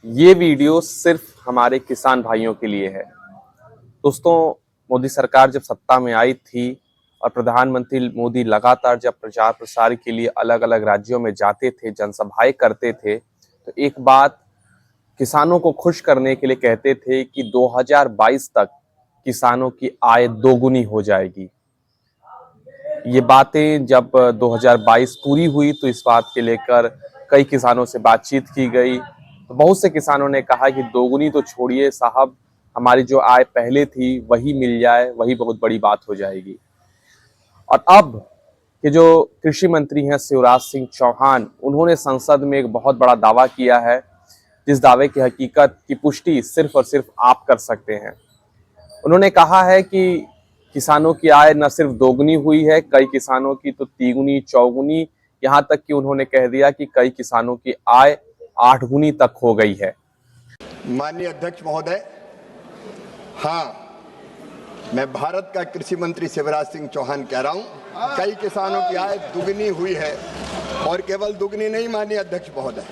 ये वीडियो सिर्फ हमारे किसान भाइयों के लिए है। दोस्तों, मोदी सरकार जब सत्ता में आई थी और प्रधानमंत्री मोदी लगातार जब प्रचार प्रसार के लिए अलग अलग राज्यों में जाते थे, जनसभाएं करते थे, तो एक बात किसानों को खुश करने के लिए कहते थे कि 2022 तक किसानों की आय दोगुनी हो जाएगी। ये बातें जब 2022 पूरी हुई तो इस बात के लेकर कई किसानों से बातचीत की गई। तो बहुत से किसानों ने कहा कि दोगुनी तो छोड़िए साहब, हमारी जो आय पहले थी वही मिल जाए, वही बहुत बड़ी बात हो जाएगी। और अब के जो कृषि मंत्री हैं शिवराज सिंह चौहान, उन्होंने संसद में एक बहुत बड़ा दावा किया है, जिस दावे की हकीकत की पुष्टि सिर्फ और सिर्फ आप कर सकते हैं। उन्होंने कहा है कि किसानों की आय न सिर्फ दोगुनी हुई है, कई किसानों की तो तीगुनी चौगुनी, यहाँ तक कि उन्होंने कह दिया कि कई किसानों की आय 8 गुनी तक हो गई है। माननीय अध्यक्ष महोदय, हाँ, मैं भारत का कृषि मंत्री शिवराज सिंह चौहान कह रहा हूँ, कई किसानों की आय दुगनी हुई है। और केवल दुगनी नहीं माननीय अध्यक्ष महोदय,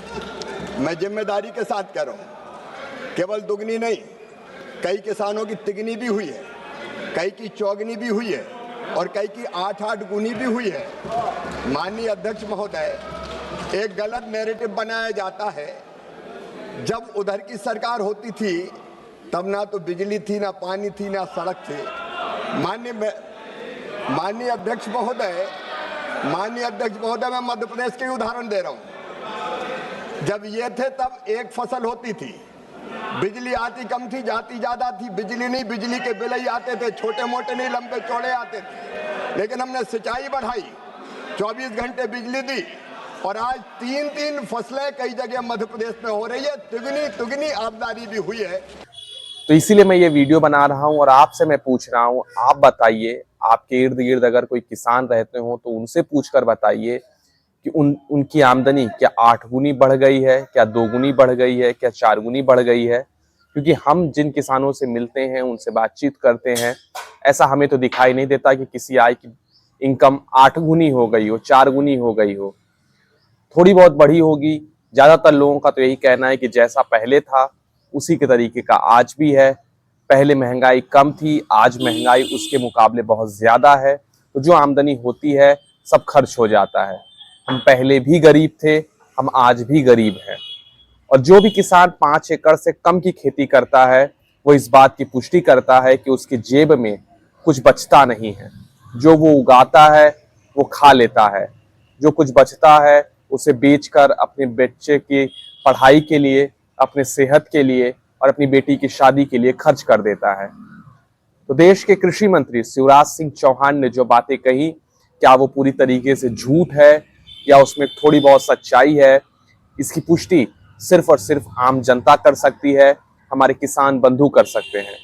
मैं जिम्मेदारी के साथ कह रहा हूँ, केवल दुगनी नहीं, कई किसानों की तिगनी भी हुई है, कई की चौगनी भी हुई है और कई की 8-8 गुनी भी हुई है। माननीय अध्यक्ष महोदय, एक गलत नैरेटिव बनाया जाता है। जब उधर की सरकार होती थी तब ना तो बिजली थी, ना पानी थी, ना सड़क थी। माननीय अध्यक्ष महोदय, मैं मध्य प्रदेश के उदाहरण दे रहा हूं। जब ये थे तब एक फसल होती थी, बिजली आती कम थी, जाती ज्यादा थी। बिजली नहीं, बिजली के बिल ही आते थे, छोटे मोटे नहीं, लंबे चौड़े आते थे। लेकिन हमने सिंचाई बढ़ाई, 24 घंटे बिजली दी और आज 3-3 फसलें कई जगह मध्य प्रदेश में हो रही है। तुगनी आमदनी भी हुई है। तो इसीलिए मैं ये वीडियो बना रहा हूँ और आपसे मैं पूछ रहा हूँ, आप बताइए, आपके इर्द गिर्द अगर कोई किसान रहते हो तो उनसे पूछकर बताइए कि उनकी आमदनी क्या 8 गुनी बढ़ गई है, क्या 2 गुनी बढ़ गई है, क्या 4 गुनी बढ़ गई है। क्योंकि हम जिन किसानों से मिलते हैं, उनसे बातचीत करते हैं, ऐसा हमें तो दिखाई नहीं देता कि किसी आय की इनकम 8 गुनी हो गई हो, 4 गुनी हो गई हो। थोड़ी बहुत बढ़ी होगी। ज्यादातर लोगों का तो यही कहना है कि जैसा पहले था उसी के तरीके का आज भी है। पहले महंगाई कम थी, आज महंगाई उसके मुकाबले बहुत ज्यादा है। तो जो आमदनी होती है सब खर्च हो जाता है। हम पहले भी गरीब थे, हम आज भी गरीब हैं। और जो भी किसान 5 एकड़ से कम की खेती करता है, वो इस बात की पुष्टि करता है कि उसकी जेब में कुछ बचता नहीं है। जो वो उगाता है वो खा लेता है, जो कुछ बचता है उसे बेचकर अपने बच्चे की पढ़ाई के लिए, अपने सेहत के लिए और अपनी बेटी की शादी के लिए खर्च कर देता है। तो देश के कृषि मंत्री शिवराज सिंह चौहान ने जो बातें कही, क्या वो पूरी तरीके से झूठ है या उसमें थोड़ी बहुत सच्चाई है, इसकी पुष्टि सिर्फ और सिर्फ आम जनता कर सकती है, हमारे किसान बंधु कर सकते हैं।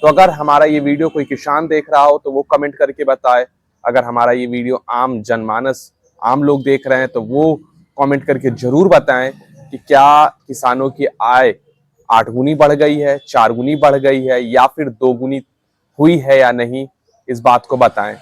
तो अगर हमारा ये वीडियो कोई किसान देख रहा हो तो वो कमेंट करके बताए। अगर हमारा ये वीडियो आम जनमानस, आम लोग देख रहे हैं तो वो कमेंट करके जरूर बताएं कि क्या किसानों की आय 8 गुनी बढ़ गई है, 4 गुनी बढ़ गई है या फिर 2 गुनी हुई है या नहीं। इस बात को बताएं।